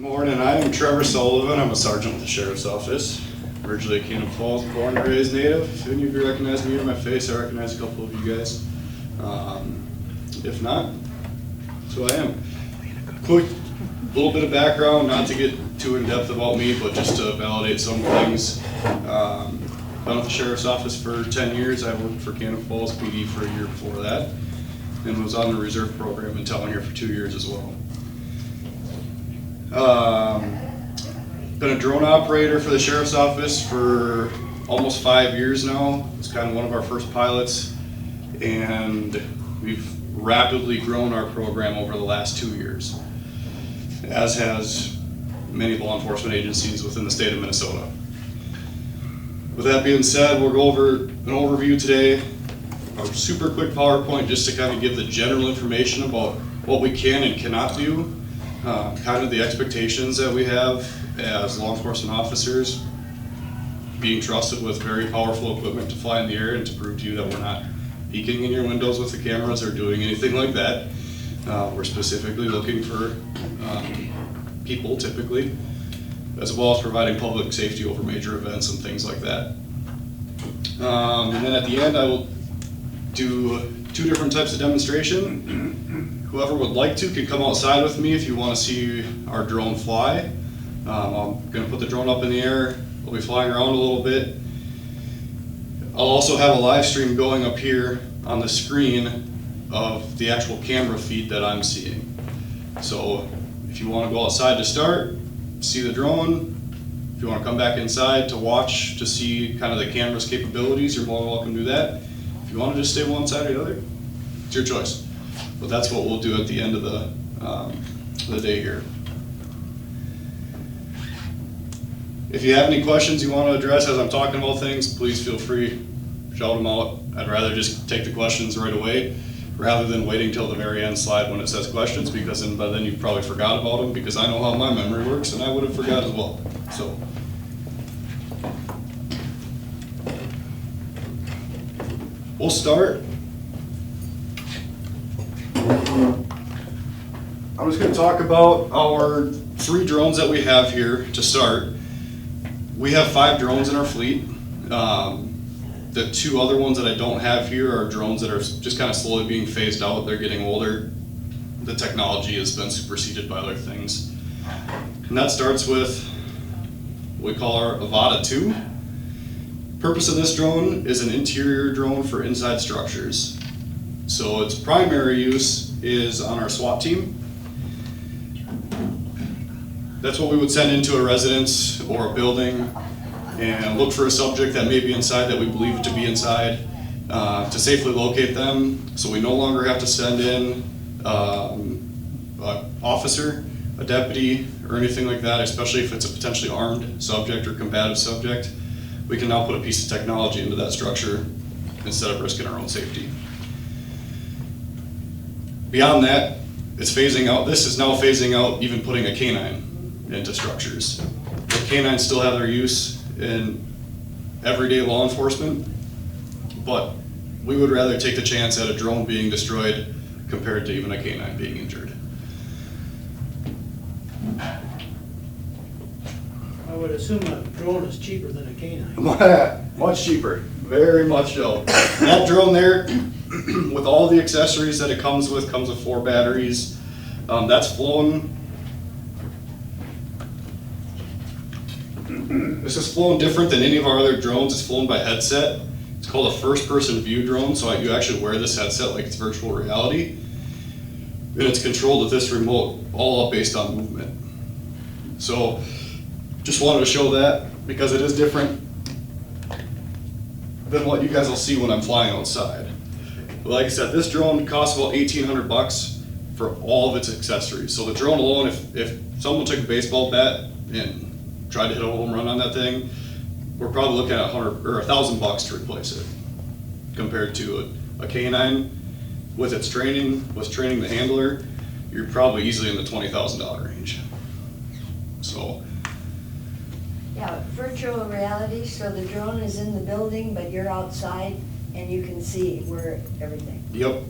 Morning, I am Trevor Sullivan. I'm a sergeant with the Sheriff's Office. Originally a Cannon Falls, born and raised native. If any of you recognize me or my face, I recognize a couple of you guys. If not, that's who I am. Quick little bit of background, not to get too in depth about me, but just to validate some things. Been with the Sheriff's Office for 10 years. I worked for Cannon Falls PD for a year before that, and was on the reserve program in town here for 2 years as well. Been a drone operator for the Sheriff's Office for almost 5 years now. It's kind of one of our first pilots, and we've rapidly grown our program over the last 2 years, as has many law enforcement agencies within the state of Minnesota. With that being said, we'll go over an overview today, a super quick PowerPoint just to kind of give the general information about what we can and cannot do, kind of the expectations that we have as law enforcement officers, being trusted with very powerful equipment to fly in the air and to prove to you that we're not peeking in your windows with the cameras or doing anything like that. We're specifically looking for people typically, as well as providing public safety over major events and things like that. And then at the end I will do 2 different types of demonstration. Whoever would like to can come outside with me if you want to see our drone fly. I'm going to put the drone up in the air. We'll be flying around a little bit. I'll also have a live stream going up here on the screen of the actual camera feed that I'm seeing. So if you want to go outside to start, see the drone. If you want to come back inside to watch, to see kind of the camera's capabilities, you're more than welcome to do that. If you want to just stay one side or the other, it's your choice. But that's what we'll do at the end of the day here. If you have any questions you want to address as I'm talking about things, please feel free, shout them out. I'd rather just take the questions right away rather than waiting till the very end slide when it says questions, because then by then you probably forgot about them, because I know how my memory works and I would have forgot as well. So we'll start. I'm just going to talk about our 3 drones that we have here to start. We have 5 drones in our fleet. The 2 other ones that I don't have here are drones that are just kind of slowly being phased out. They're getting older. The technology has been superseded by other things. And that starts with what we call our Avata 2. Purpose of this drone is an interior drone for inside structures. So its primary use is on our SWAT team. That's what we would send into a residence or a building and look for a subject that may be inside that we believe to be inside, to safely locate them, so we no longer have to send in an officer, a deputy, or anything like that, especially if it's a potentially armed subject or combative subject. We can now put a piece of technology into that structure instead of risking our own safety. Beyond that, it's phasing out. This is now phasing out even putting a canine into structures. The canines still have their use in everyday law enforcement, but we would rather take the chance at a drone being destroyed compared to even a canine being injured. I would assume a drone is cheaper than a canine. Much cheaper, very much so. That drone there, with all the accessories that it comes with 4 batteries. That's flown. This is flown different than any of our other drones. It's flown by headset. It's called a first-person view drone, so you actually wear this headset like it's virtual reality. And it's controlled with this remote, all based on movement. So, just wanted to show that because it is different than what you guys will see when I'm flying outside. But like I said, this drone costs about $1,800 for all of its accessories. So the drone alone, if someone took a baseball bat and tried to hit a home run on that thing, we're probably looking at $100 or $1,000 to replace it, compared to a canine with its training, training the handler, you're probably easily in the $20,000 range. So. Yeah, virtual reality, so the drone is in the building, but you're outside and you can see where everything. Yep.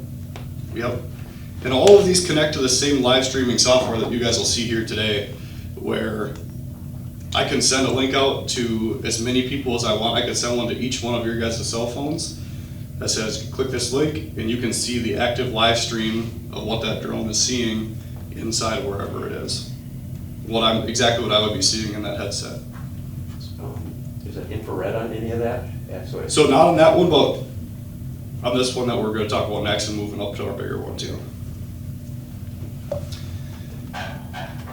And all of these connect to the same live streaming software that you guys will see here today. where I can send a link out to as many people as I want. I can send one to each one of your guys' cell phones that says, click this link, and you can see the active live stream of what that drone is seeing inside wherever it is. Exactly what I would be seeing in that headset. Is it infrared on any of that? Yeah, So not on that one, but on this one that we're going to talk about next and moving up to our bigger one too.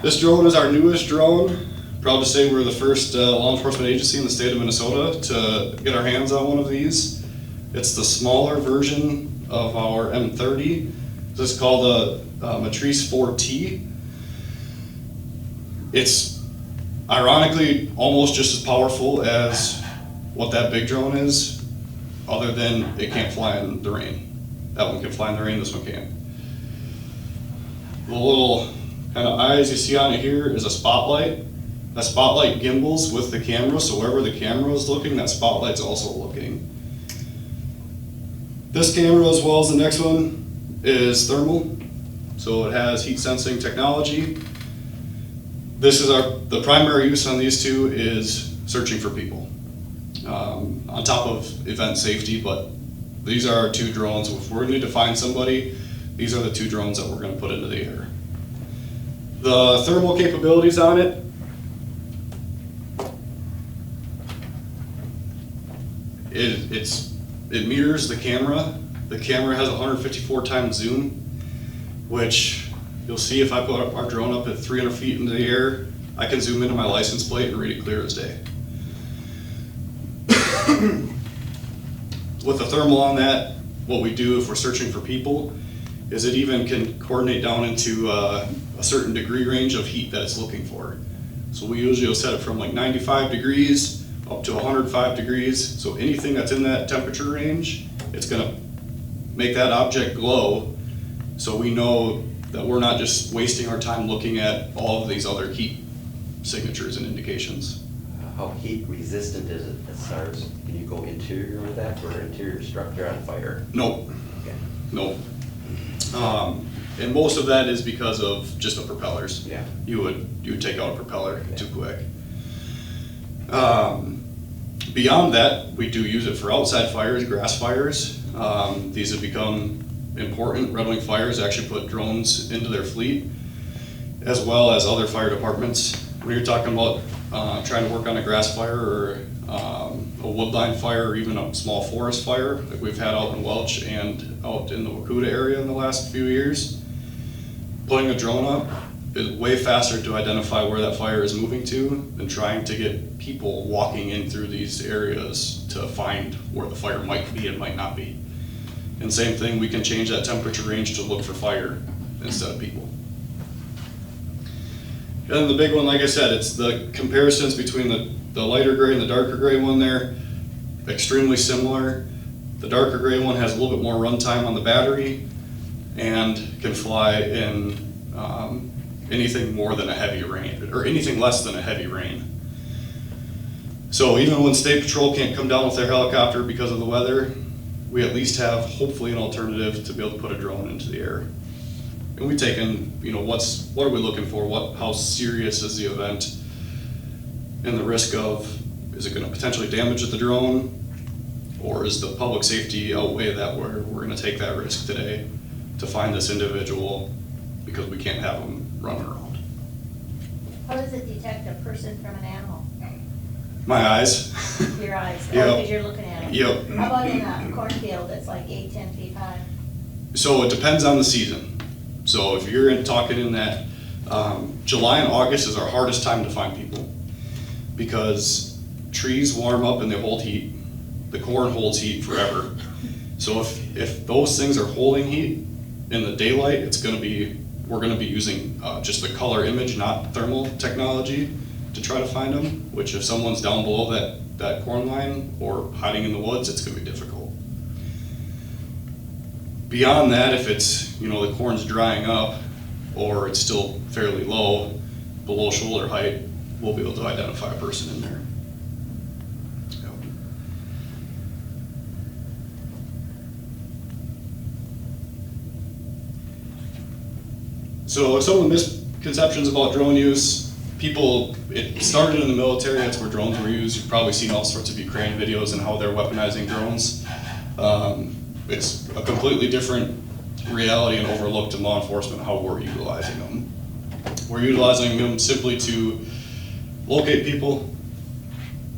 This drone is our newest drone. Proud to say we're the first law enforcement agency in the state of Minnesota to get our hands on one of these. It's the smaller version of our M30. This is called a Matrice 4T. It's ironically almost just as powerful as what that big drone is, other than it can't fly in the rain. That one can fly in the rain, this one can't. The little kind of eyes you see on it here is a spotlight. That spotlight gimbals with the camera, so wherever the camera is looking, that spotlight's also looking. This camera, as well as the next one, is thermal, so it has heat sensing technology. This is the primary use on these two is searching for people, on top of event safety, but these are our two drones. If we're going to find somebody, these are the two drones that we're going to put into the air. The thermal capabilities on it, it mirrors the camera. The camera has 154 times zoom, which you'll see if I put our drone up at 300 feet into the air, I can zoom into my license plate and read it clear as day. With the thermal on that, what we do if we're searching for people is it even can coordinate down into a certain degree range of heat that it's looking for. So we usually will set it from like 95 degrees up to 105 degrees. So anything that's in that temperature range, it's gonna make that object glow, so we know that we're not just wasting our time looking at all of these other heat signatures and indications. How heat resistant is it as far as, can you go interior with that or interior structure on fire? Nope, Okay. nope. And most of that is because of just the propellers. Yeah. You would take out a propeller too quick. Beyond that, we do use it for outside fires, grass fires. These have become important. Red Wing Fires actually put drones into their fleet, as well as other fire departments. When you're talking about trying to work on a grass fire or a woodline fire or even a small forest fire like we've had out in Welch and out in the Wakuta area in the last few years, putting a drone up is way faster to identify where that fire is moving to than trying to get people walking in through these areas to find where the fire might be and might not be. And same thing, we can change that temperature range to look for fire instead of people. And then the big one, like I said, it's the comparisons between the lighter gray and the darker gray one there, extremely similar. The darker gray one has a little bit more runtime on the battery and can fly in anything more than a heavy rain, or anything less than a heavy rain. So even when State Patrol can't come down with their helicopter because of the weather, we at least have hopefully an alternative to be able to put a drone into the air. And we take in, what are we looking for? How serious is the event? And the risk of, is it going to potentially damage the drone? Or is the public safety outweigh that where we're going to take that risk today to find this individual because we can't have them running around? How does it detect a person from an animal? My eyes. Your eyes, Yep. because you're looking at it. Yep. How about in a cornfield that's like 8-10 feet high? So it depends on the season. So if you're talking in that, July and August is our hardest time to find people because trees warm up and they hold heat. The corn holds heat forever. So if those things are holding heat in the daylight, we're gonna be using just the color image, not thermal technology to try to find them, which if someone's down below that corn line or hiding in the woods, it's gonna be difficult. Beyond that, if it's, the corn's drying up or it's still fairly low, below shoulder height, we'll be able to identify a person in there. Yep. So some of the misconceptions about drone use, people, it started in the military, that's where drones were used. You've probably seen all sorts of Ukraine videos and how they're weaponizing drones. It's a completely different reality and overlooked in law enforcement how we're utilizing them. We're utilizing them simply to locate people,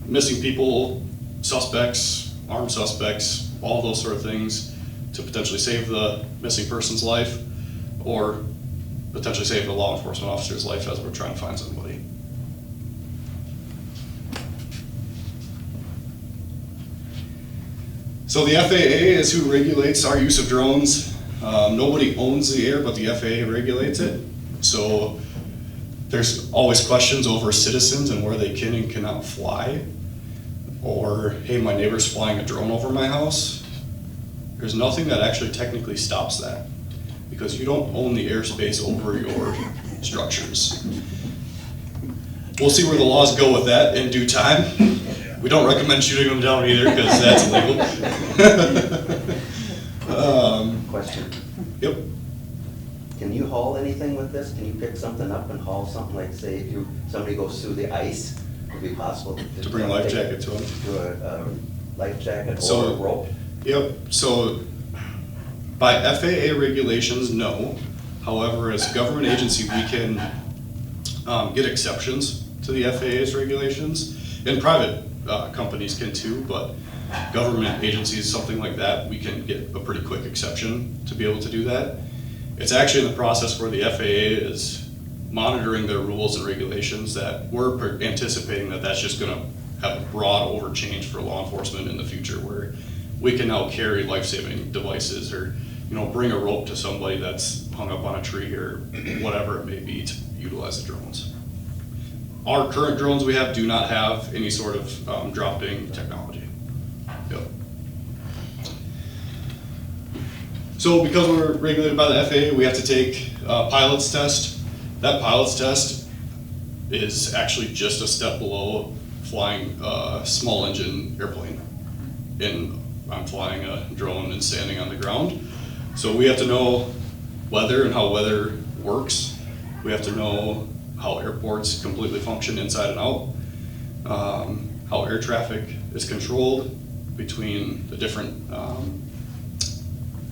missing people, suspects, armed suspects, all those sort of things, to potentially save the missing person's life or potentially save the law enforcement officer's life as we're trying to find somebody. So the FAA is who regulates our use of drones. Nobody owns the air, but the FAA regulates it. So there's always questions over citizens and where they can and cannot fly. Or, hey, my neighbor's flying a drone over my house. There's nothing that actually technically stops that, because you don't own the airspace over your structures. We'll see where the laws go with that in due time. We don't recommend shooting them down either, because that's illegal. Question. Yep. Can you haul anything with this? Can you pick something up and haul something, like say if somebody goes through the ice, would it be possible To bring a life jacket to them. To a life jacket So- or a rope? Yep, so by FAA regulations, no. However, as a government agency, we can get exceptions to the FAA's regulations. And private companies can too, but government agencies, something like that, we can get a pretty quick exception to be able to do that. It's actually in the process where the FAA is monitoring their rules and regulations that we're anticipating that that's just gonna have a broad overchange for law enforcement in the future, where we can now carry life-saving devices or, bring a rope to somebody that's hung up on a tree or whatever it may be to utilize the drones. Our current drones we have do not have any sort of dropping technology. Yep. So because we're regulated by the FAA, we have to take a pilot's test. That pilot's test is actually just a step below flying a small engine airplane. I'm flying a drone and standing on the ground. So we have to know weather and how weather works. We have to know how airports completely function inside and out, how air traffic is controlled between the different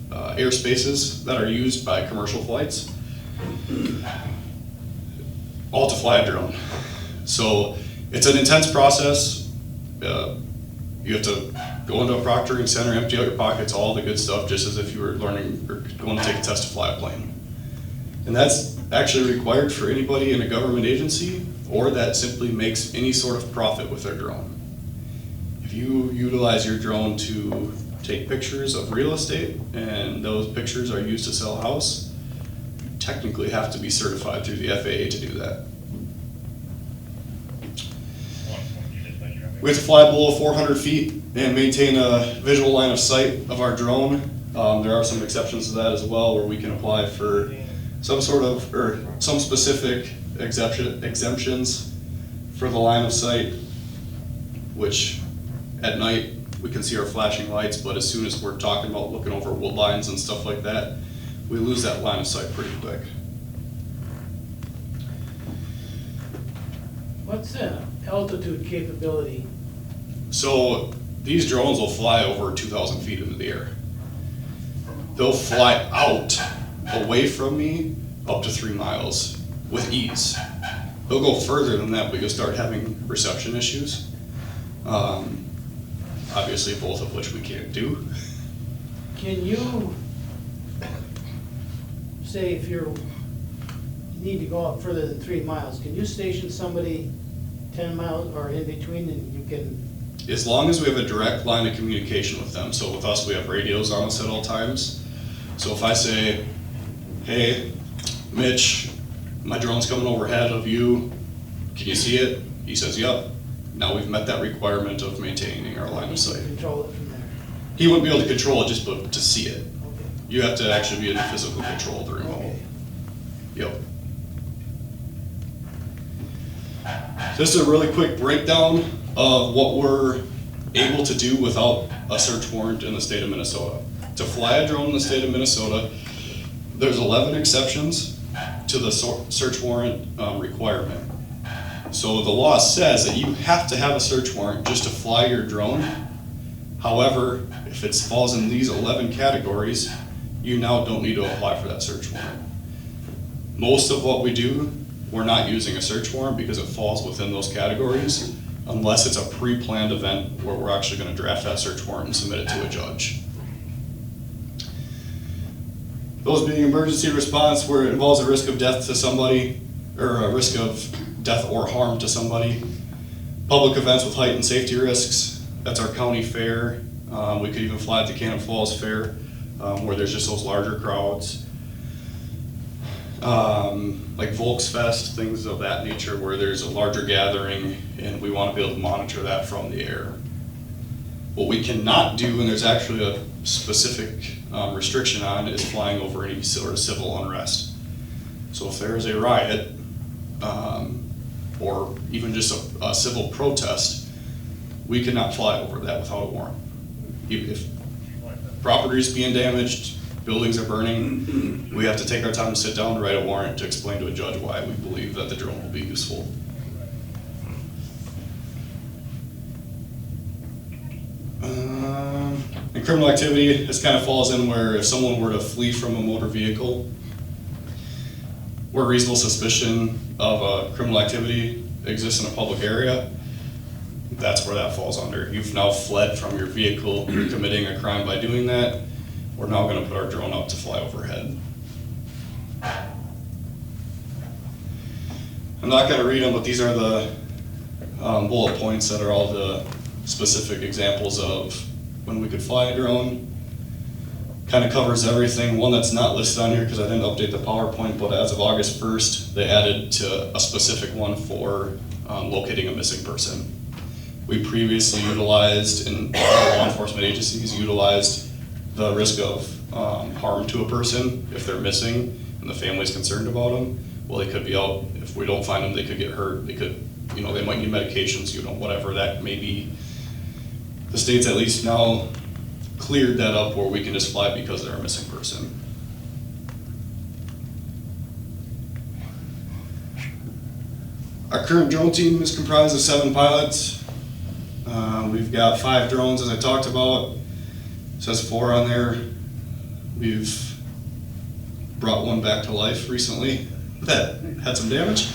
airspaces that are used by commercial flights, all to fly a drone. So it's an intense process. You have to go into a proctoring center, empty out your pockets, all the good stuff, just as if you were learning or going to take a test to fly a plane. And that's actually required for anybody in a government agency or that simply makes any sort of profit with their drone. If you utilize your drone to take pictures of real estate and those pictures are used to sell a house, you technically have to be certified through the FAA to do that. We have to fly below 400 feet and maintain a visual line of sight of our drone. There are some exceptions to that as well, where we can apply for some specific exemptions for the line of sight, which at night we can see our flashing lights, but as soon as we're talking about looking over wood lines and stuff like that, we lose that line of sight pretty quick. What's the altitude capability? So these drones will fly over 2,000 feet into the air. They'll fly out away from me up to 3 miles with ease. They'll go further than that, but you'll start having reception issues. Obviously, both of which we can't do. Can you, say if you need to go up further than 3 miles, can you station somebody 10 miles or in between and you can? As long as we have a direct line of communication with them. So with us, we have radios on us at all times. So if I say, hey, Mitch, my drone's coming overhead of you, can you see it? He says, yep. Now we've met that requirement of maintaining our line of sight. Control it from there. He wouldn't be able to control it just but to see it. Okay. You have to actually be in physical control of the remote. Okay. Yep. Just a really quick breakdown of what we're able to do without a search warrant in the state of Minnesota. To fly a drone in the state of Minnesota, there's 11 exceptions to the search warrant requirement. So the law says that you have to have a search warrant just to fly your drone. However, if it falls in these 11 categories, you now don't need to apply for that search warrant. Most of what we do, we're not using a search warrant because it falls within those categories, unless it's a pre-planned event where we're actually going to draft that search warrant and submit it to a judge. Those being emergency response where it involves a risk of death to somebody, or a risk of death or harm to somebody. Public events with heightened safety risks, that's our county fair. We could even fly at the Cannon Falls Fair, where there's just those larger crowds. Like Volksfest, things of that nature where there's a larger gathering and we want to be able to monitor that from the air. What we cannot do, and there's actually a specific restriction on, is flying over any sort of civil unrest. So if there is a riot, or even just a civil protest, we cannot fly over that without a warrant. If property is being damaged, buildings are burning, we have to take our time to sit down and write a warrant to explain to a judge why we believe that the drone will be useful. And criminal activity, this kind of falls in where if someone were to flee from a motor vehicle, where reasonable suspicion of a criminal activity exists in a public area, that's where that falls under. You've now fled from your vehicle, you're committing a crime by doing that. We're now going to put our drone up to fly overhead. I'm not going to read them, but these are the bullet points that are all the specific examples of when we could fly a drone. Kind of covers everything. One that's not listed on here because I didn't update the PowerPoint, but as of August 1st, they added to a specific one for locating a missing person. We previously utilized, and law enforcement agencies utilized, the risk of harm to a person if they're missing and the family's concerned about them. Well, they could be out. If we don't find them, they could get hurt. They could, they might need medications, whatever that may be. The state's at least now cleared that up where we can just fly because they're a missing person. Our current drone team is comprised of 7 pilots. We've got 5 drones, as I talked about. It says 4 on there. We've brought one back to life recently that had some damage.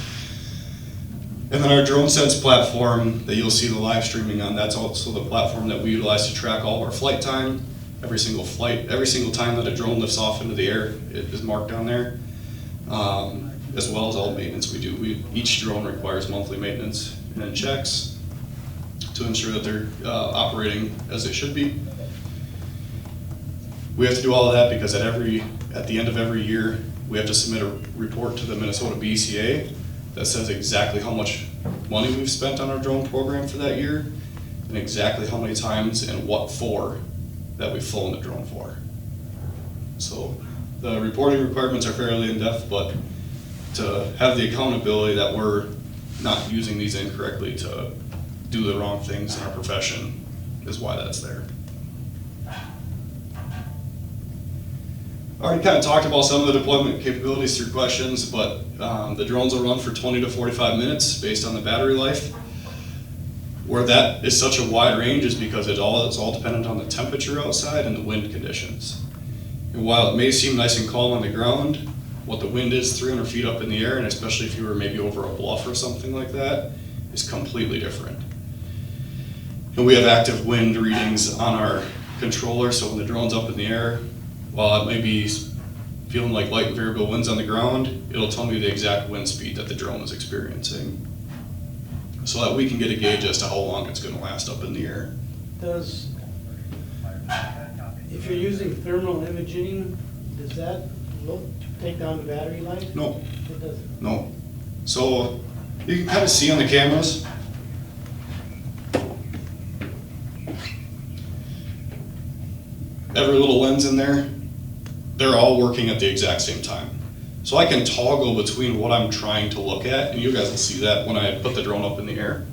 And then our Drone Sense platform that you'll see the live streaming on, that's also the platform that we utilize to track all of our flight time. Every single flight, every single time that a drone lifts off into the air, it is marked down there. As well as all the maintenance we do. Each drone requires monthly maintenance and checks to ensure that they're operating as they should be. We have to do all of that because at the end of every year, we have to submit a report to the Minnesota BCA that says exactly how much money we've spent on our drone program for that year and exactly how many times and what for that we've flown the drone for. So the reporting requirements are fairly in-depth, but to have the accountability that we're not using these incorrectly to do the wrong things in our profession is why that's there. I already kind of talked about some of the deployment capabilities through questions, but the drones will run for 20 to 45 minutes based on the battery life. Where that is such a wide range is because it's all dependent on the temperature outside and the wind conditions. And while it may seem nice and calm on the ground, what the wind is 300 feet up in the air, and especially if you were maybe over a bluff or something like that, is completely different. And we have active wind readings on our controller, so when the drone's up in the air, while it may be feeling like light and variable winds on the ground, it'll tell me the exact wind speed that the drone is experiencing, so that we can get a gauge as to how long it's going to last up in the air. If you're using thermal imaging, does that take down the battery life? No. It doesn't? No. So you can kind of see on the cameras. Every little lens in there, they're all working at the exact same time. So I can toggle between what I'm trying to look at, and you guys will see that when I put the drone up in the air.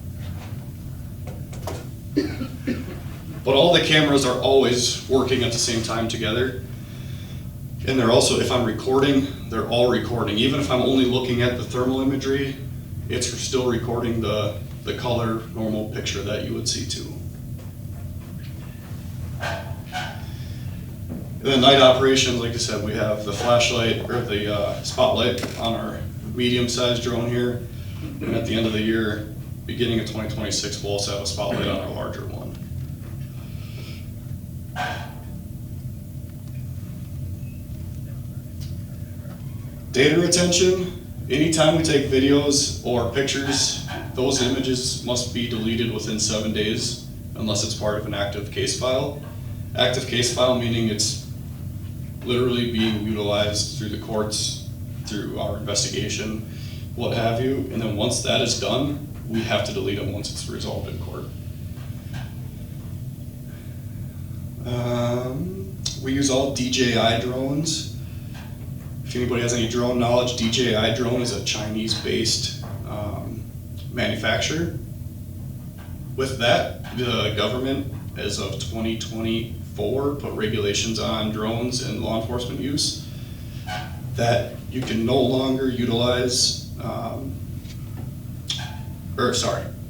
But all the cameras are always working at the same time together. And they're also, if I'm recording, they're all recording. Even if I'm only looking at the thermal imagery, it's still recording the color normal picture that you would see too. And then night operations, like I said, we have the flashlight or the spotlight on our medium-sized drone here. And at the end of the year, beginning of 2026, we'll also have a spotlight on our larger one. Data retention, anytime we take videos or pictures, those images must be deleted within 7 days unless it's part of an active case file. Active case file meaning it's literally being utilized through the courts, through our investigation, what have you. And then once that is done, we have to delete them once it's resolved in court. We use all DJI drones. If anybody has any drone knowledge, DJI drone is a Chinese-based manufacturer. With that, the government, as of 2024, put regulations on drones and law enforcement use that you can no longer utilize,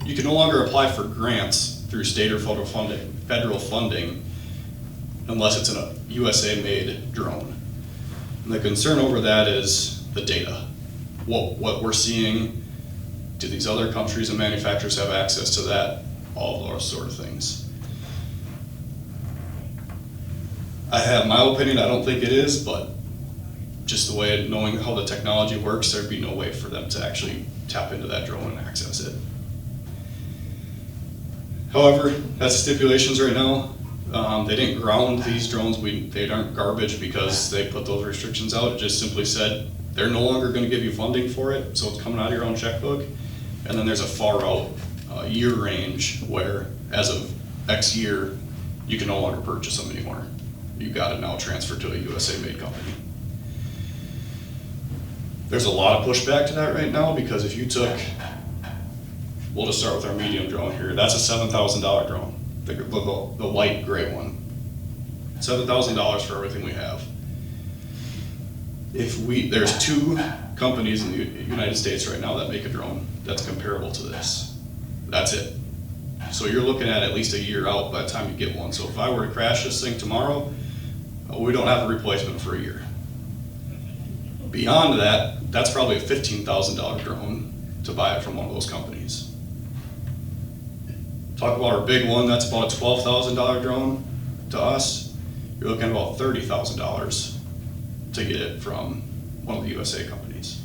you can no longer apply for grants through state or federal funding unless it's a USA-made drone. And the concern over that is the data. What we're seeing, do these other countries and manufacturers have access to that? All those sort of things. I have my opinion, I don't think it is, but just the way, knowing how the technology works, there'd be no way for them to actually tap into that drone and access it. However, that's stipulations right now. They didn't ground these drones, they aren't garbage because they put those restrictions out. It just simply said they're no longer going to give you funding for it, so it's coming out of your own checkbook. And then there's a far out year range where as of X year, you can no longer purchase them anymore. You got to now transfer to a USA-made company. There's a lot of pushback to that right now because if you took, we'll just start with our medium drone here. That's a $7,000 drone, the light gray one. $7,000 for everything we have. There's 2 companies in the United States right now that make a drone that's comparable to this. That's it. So you're looking at least a year out by the time you get one. So if I were to crash this thing tomorrow, we don't have a replacement for a year. Beyond that, that's probably a $15,000 drone to buy it from one of those companies. Talk about our big one, that's about a $12,000 drone to us. You're looking at about $30,000 to get it from one of the USA companies.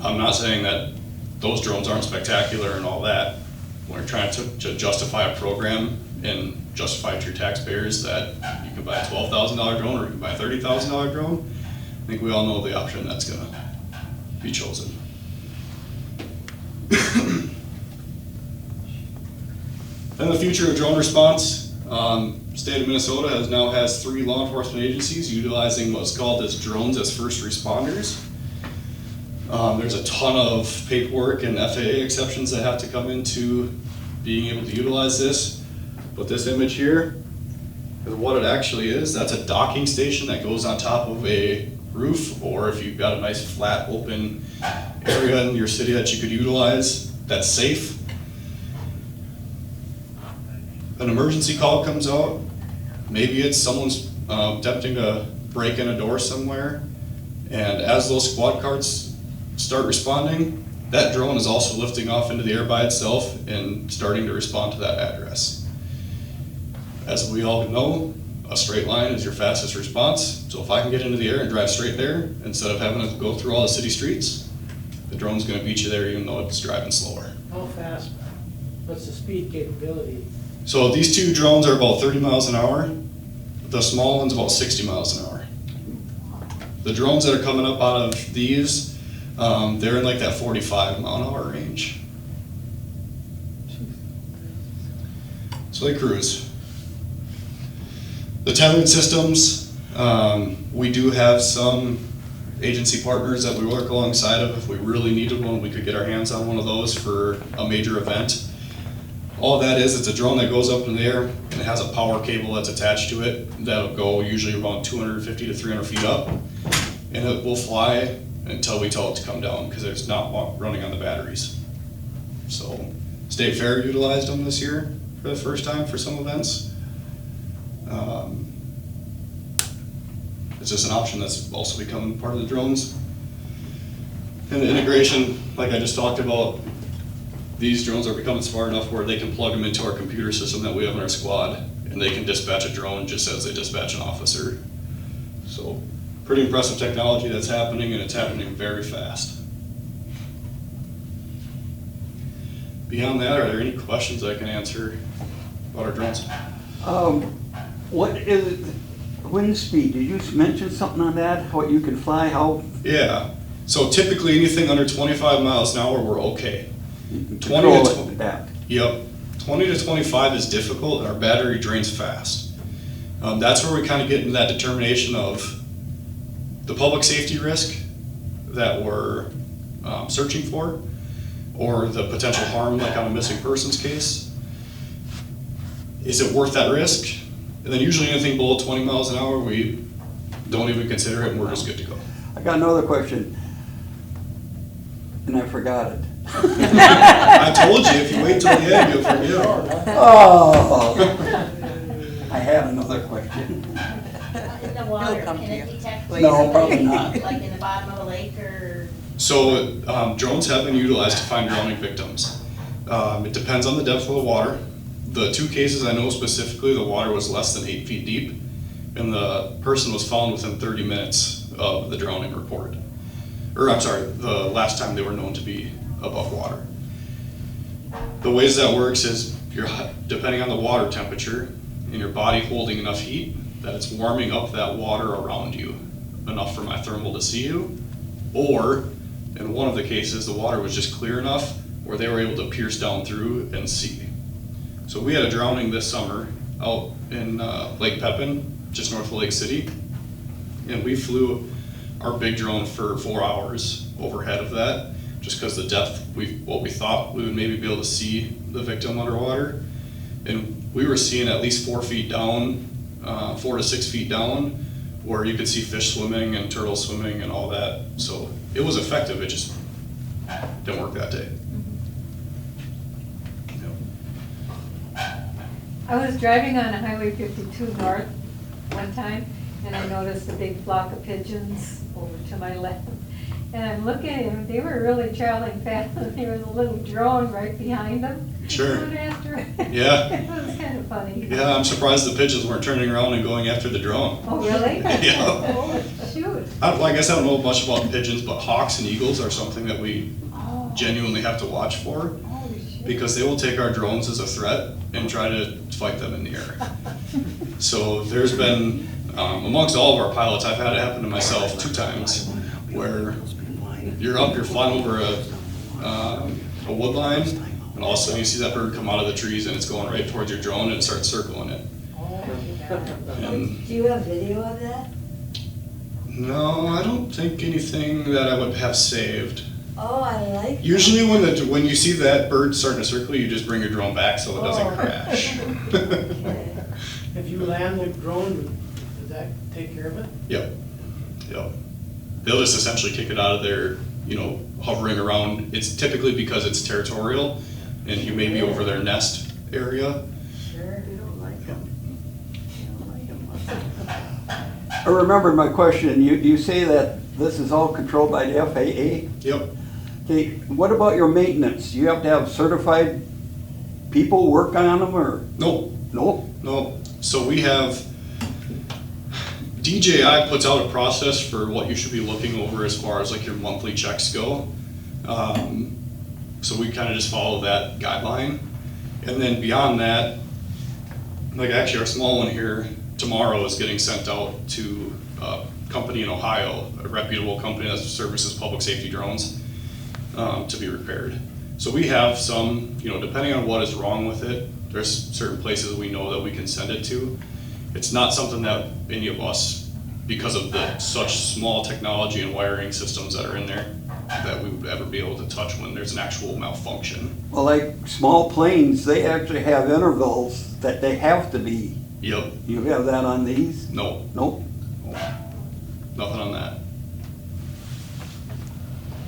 I'm not saying that those drones aren't spectacular and all that. When you're trying to justify a program and justify to your taxpayers that you can buy a $12,000 drone or you can buy a $30,000 drone, I think we all know the option that's going to be chosen. In the future of drone response, state of Minnesota now has 3 law enforcement agencies utilizing what's called as drones as first responders. There's a ton of paperwork and FAA exceptions that have to come into being able to utilize this. But this image here is what it actually is. That's a docking station that goes on top of a roof, or if you've got a nice flat open area in your city that you could utilize that's safe. An emergency call comes out. Maybe it's someone's attempting to break in a door somewhere, and as those squad cars start responding, that drone is also lifting off into the air by itself and starting to respond to that address. As we all know, a straight line is your fastest response. So if I can get into the air and drive straight there, instead of having to go through all the city streets, the drone's gonna beat you there even though it's driving slower. How fast? What's the speed capability? So these 2 drones are about 30 miles an hour. The small one's about 60 miles an hour. The drones that are coming up out of these, they're in like that 45 mile an hour range. So they cruise. The tethered systems, we do have some agency partners that we work alongside of. If we really needed one, we could get our hands on one of those for a major event. All that is, it's a drone that goes up in the air and it has a power cable that's attached to it that'll go usually around 250 to 300 feet up. And it will fly until we tell it to come down, because it's not running on the batteries. So, State Fair utilized them this year for the first time for some events. It's just an option that's also becoming part of the drones. And the integration, like I just talked about, these drones are becoming smart enough where they can plug them into our computer system that we have in our squad, and they can dispatch a drone just as they dispatch an officer. So, pretty impressive technology that's happening, and it's happening very fast. Beyond that, are there any questions I can answer about our drones? What is wind speed? Did you mention something on that? What you can fly? How Yeah, so typically anything under 25 miles an hour, we're okay. you can 20 control to it 20. with that? Yep, 20 to 25 is difficult, and our battery drains fast. That's where we kind of get into that determination of the public safety risk that we're searching for, or the potential harm, like on a missing persons case. Is it worth that risk? And then usually anything below 20 miles an hour, we don't even consider it, and we're just good to go. I got another question, and I forgot it. I told you, if you wait till the end, you'll forget. Oh, I have another question. In the water, He'll come can to it you. detect? Wait. No, probably not. Like in the bottom of a lake or? So drones have been utilized to find drowning victims. It depends on the depth of the water. The two cases I know specifically, the water was less than 8 feet deep, and the person was found within 30 minutes of the drowning report. Or I'm sorry, the last time they were known to be above water. The ways that works is depending on the water temperature and your body holding enough heat that it's warming up that water around you enough for my thermal to see you, or in one of the cases the water was just clear enough where they were able to pierce down through and see. So we had a drowning this summer out in Lake Pepin, just north of Lake City, and we flew our big drone for 4 hours overhead of that, just because the depth, what we thought we would maybe be able to see the victim underwater, and we were seeing at least 4 feet down, 4 to 6 feet down, where you could see fish swimming and turtles swimming and all that. So it was effective, it just didn't work that day. I was driving on Highway 52 north one time, and I noticed a big flock of pigeons over to my left. And I'm looking at them, they were really traveling fast, and there was a little drone right behind them. Sure. Going after it. Yeah. It was kind of funny. Yeah, I'm surprised the pigeons weren't turning around and going after the drone. Oh, really? Yeah. Oh, shoot. I guess I don't know much about pigeons, but hawks and eagles are something that we Oh, genuinely have to watch for, holy shit. because they will take our drones as a threat and try to fight them in the air. So there's been, amongst all of our pilots, I've had it happen to myself 2 times, where you're up, you're flying over a wood line, and all of a sudden you see that bird come out of the trees and it's going right towards your drone and it starts circling it. And Do you have video of that? no, I don't think anything that I would have saved. Oh, I like that. Usually when you see that bird starting to circle, you just bring your drone back so it doesn't Oh. crash. Okay. If you land the drone, does that take care of it? Yep, yep. They'll just essentially kick it out of there, hovering around. It's typically because it's territorial and you may be over their nest area. Sure. I remembered my question. You say that this is all controlled by the FAA? Yep. Okay, what about your maintenance? You have to have certified people work on them, or? No, No? so we have, DJI puts out a process for what you should be looking over as far as like your monthly checks go. So we kind of just follow that guideline. And then beyond that, like actually our small one here tomorrow is getting sent out to a company in Ohio, a reputable company that services public safety drones, to be repaired. So we have some, depending on what is wrong with it, there's certain places we know that we can send it to. It's not something that any of us, because of the such small technology and wiring systems that are in there, that we would ever be able to touch when there's an actual malfunction. Well, like small planes, they actually have intervals that they have to be. Yep, You have that on these? no, Nope. nothing on that.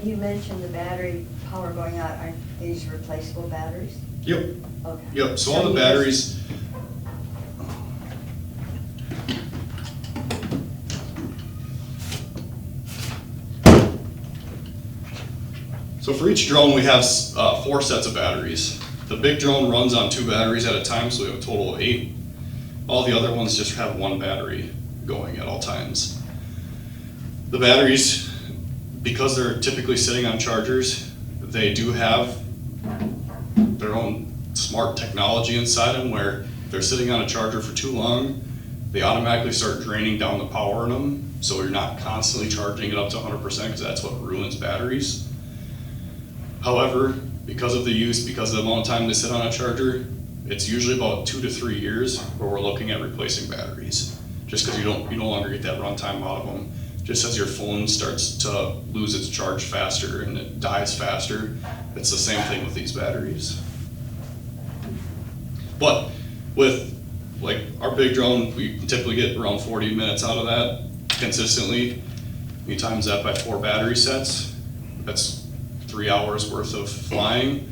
You mentioned the battery power going out, aren't these replaceable batteries? Yep, Okay. yep, so all the you batteries. So for each drone, we have 4 sets of batteries. The big drone runs on 2 batteries at a time, so we have a total of 8. All the other ones just have 1 battery going at all times. The batteries, because they're typically sitting on chargers, they do have their own smart technology inside them where if they're sitting on a charger for too long, they automatically start draining down the power in them, so you're not constantly charging it up to 100% because that's what ruins batteries. However, because of the use, because of the amount of time they sit on a charger, it's usually about 2 to 3 years where we're looking at replacing batteries, just because you no longer get that runtime out of them. Just as your phone starts to lose its charge faster and it dies faster, it's the same thing with these batteries. But with like our big drone, we typically get around 40 minutes out of that consistently. You times that by 4 battery sets, that's 3 hours worth of flying.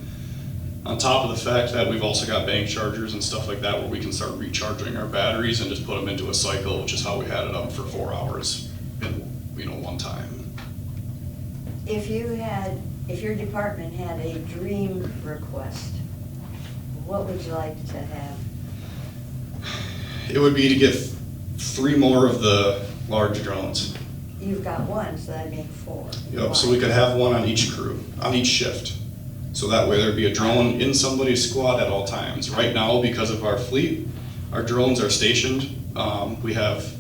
On top of the fact that we've also got bank chargers and stuff like that where we can start recharging our batteries and just put them into a cycle, which is how we had it up for 4 hours in one time. If your department had a dream request, what would you like to have? It would be to get 3 more of the large drones. You've got 1, so that'd make 4. Yep, so we could have 1 on each crew, on each shift. So that way there'd be a drone in somebody's squad at all times. Right now, because of our fleet, our drones are stationed. We have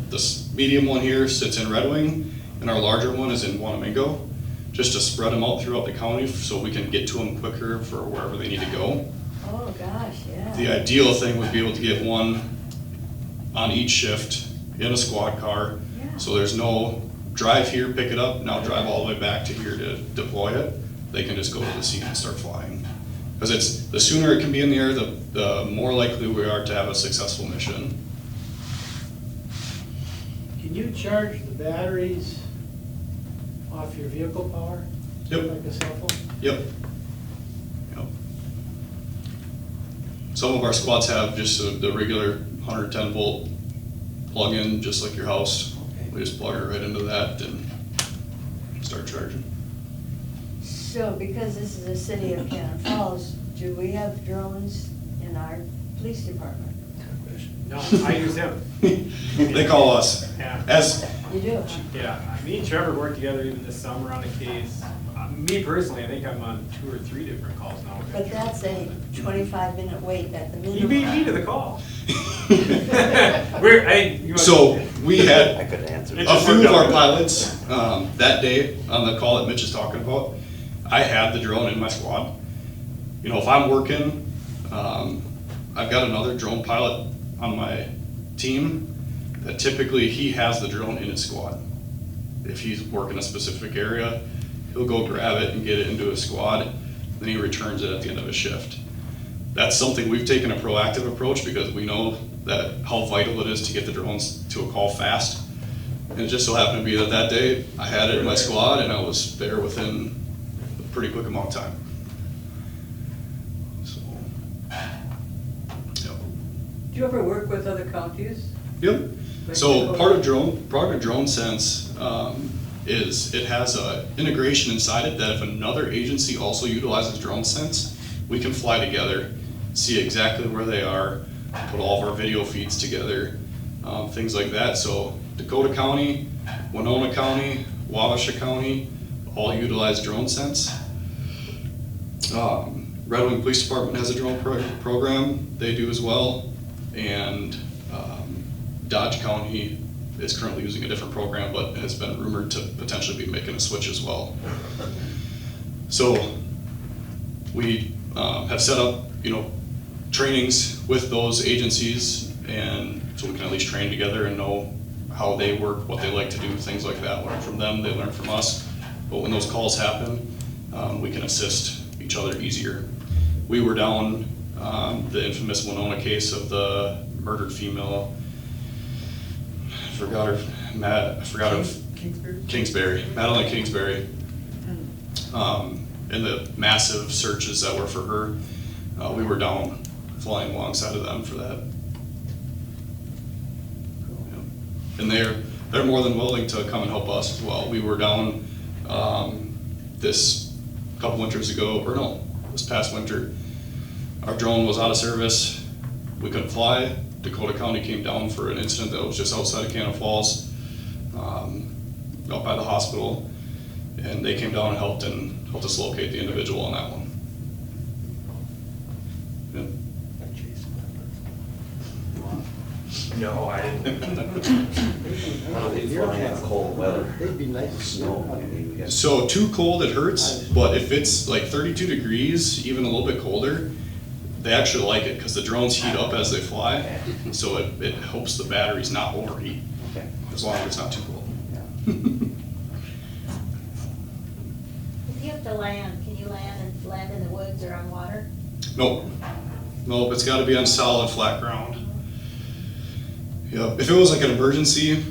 this medium one here sits in Red Wing, and our larger one is in Wanamingo, just to spread them out throughout the county so we can get to them quicker for wherever they need to go. Oh, gosh, yeah. The ideal thing would be able to get 1 on each shift in a squad car. Yeah. So there's no drive here, pick it up, now drive all the way back to here to deploy it. They can just go to the scene and start flying. Because the sooner it can be in the air, the more likely we are to have a successful mission. Can you charge the batteries off your vehicle power? Yep. Like a cell phone? Yep. Yep. Some of our squads have just the regular 110 volt plug-in, just like your house. Okay. We just plug it right into that and start charging. So because this is a city of Cannon Falls, do we have drones in our police department? No, I use him. They call us. Yeah. You do, huh? Yeah, me and Trevor worked together even this summer on a case. Me personally, I think I'm on 2 or 3 different calls now. But that's a 25-minute wait at the minimum. You beat me to the call. So we had I could answer. a few of our pilots that day on the call that Mitch is talking about. I had the drone in my squad. You know, if I'm working, I've got another drone pilot on my team that typically he has the drone in his squad. If he's working a specific area, he'll go grab it and get it into his squad, then he returns it at the end of his shift. That's something we've taken a proactive approach because we know that how vital it is to get the drones to a call fast. And it just so happened to be that that day I had it in my squad and I was there within a pretty quick amount of time. So, yep. Do you ever work with other counties? Yep. So part of Drone Sense is it has a integration inside it that if another agency also utilizes Drone Sense, we can fly together, see exactly where they are, put all of our video feeds together, things like that. So Dakota County, Winona County, Wabasha County, all utilize Drone Sense. Red Wing Police Department has a drone program, they do as well. And Dodge County is currently using a different program, but has been rumored to potentially be making a switch as well. So we have set up, trainings with those agencies, and so we can at least train together and know how they work, what they like to do, things like that. Learn from them, they learn from us. But when those calls happen, we can assist each other easier. We were down the infamous Winona case of the murdered female. I forgot her Kingsbury, Madeline Kingsbury. And the massive searches that were for her, we were down flying alongside of them for that. Yeah. And they're more than willing to come and help us as well. We were down this couple winters ago, or no, this past winter. Our drone was out of service. We couldn't fly. Dakota County came down for an incident that was just outside of Cannon Falls, out by the hospital, and they came down and helped us locate the individual on that one. Yeah. No, I didn't. How do they fly in cold weather? They'd be nice to Snow, I mean, we got. So too cold it hurts, but if it's like 32 degrees, even a little bit colder, they actually like it because the drones heat up as they fly, so it helps the batteries not overheat, Okay. as long as it's not too cold. If you have to land, can you land in the woods or on water? Nope, it's gotta be on solid, flat ground. Yep, if it was like an emergency,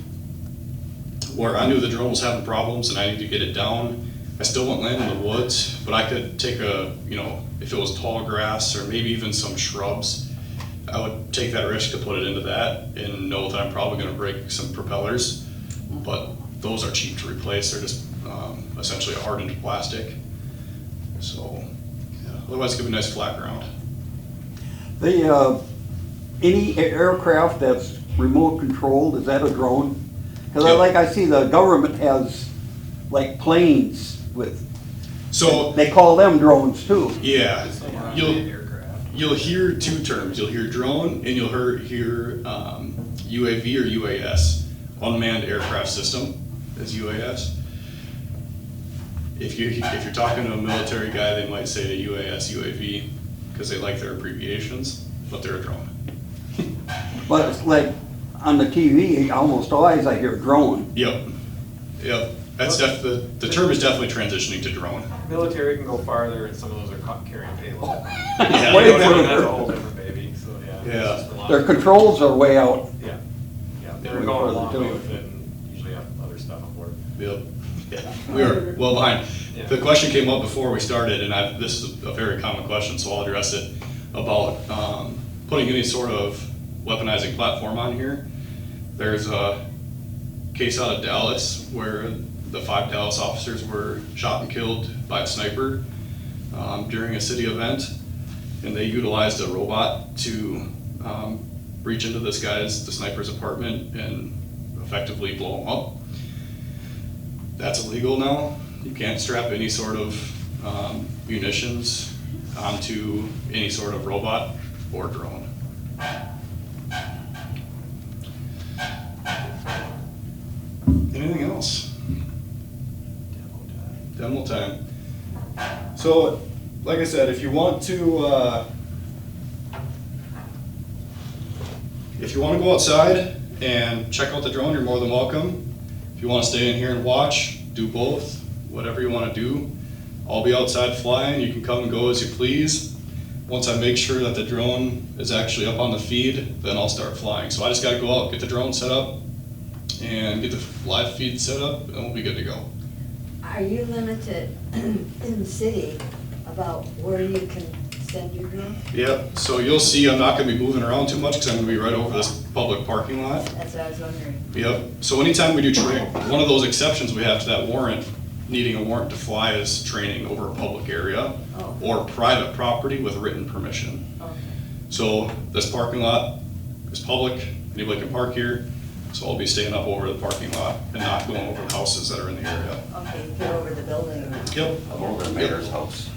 where I knew the drone was having problems and I need to get it down, I still wouldn't land in the woods, but I could take if it was tall grass or maybe even some shrubs, I would take that risk to put it into that and know that I'm probably gonna break some propellers, but those are cheap to replace. They're just essentially a hardened plastic. So, yeah, otherwise it could be nice flat ground. Any aircraft that's remote controlled, is that a drone? Because Yep. I see the government has like planes with, So, they call them drones too. yeah, Unmanned aircraft. you'll hear two terms. You'll hear drone and you'll hear UAV or UAS. Unmanned aircraft system is UAS. If you're talking to a military guy, they might say a UAS, UAV, because they like their abbreviations, but they're a drone. But it's like on the TV, almost always I hear drone. Yep. That's the term is definitely transitioning to drone. Military can go farther, and some of those are carrying payload. Yeah. Way That's a further. whole different baby, so yeah. Yeah. It's just a lot. Their controls are way out. Yeah, they're Way going further along too. with it, and usually have other stuff on board. Yep. Yeah. We are well behind. Yeah. The question came up before we started, and this is a very common question, so I'll address it, about putting any sort of weaponizing platform on here. There's a case out of Dallas where the 5 Dallas officers were shot and killed by a sniper during a city event, and they utilized a robot to breach into the sniper's apartment and effectively blow him up. That's illegal now. You can't strap any sort of munitions onto any sort of robot or drone. Anything else? Demo time. So, like I said, if you want to go outside and check out the drone, you're more than welcome. If you want to stay in here and watch, do both. Whatever you want to do. I'll be outside flying. You can come and go as you please. Once I make sure that the drone is actually up on the feed, then I'll start flying. So I just got to go out, get the drone set up, and get the live feed set up, and we'll be good to go. Are you limited in the city about where you can send your drone? Yep, so you'll see I'm not gonna be moving around too much because I'm gonna be right over this public parking lot. That's what I was wondering. Yep, so anytime we do training, one of those exceptions we have to that warrant, needing a warrant to fly, is training over a public area Oh. or private property with written permission. Okay. So this parking lot is public, anybody can park here, so I'll be staying up over the parking lot and not going over the houses that are in the area. Okay, get over the building. Yep. I'm over the mayor's house.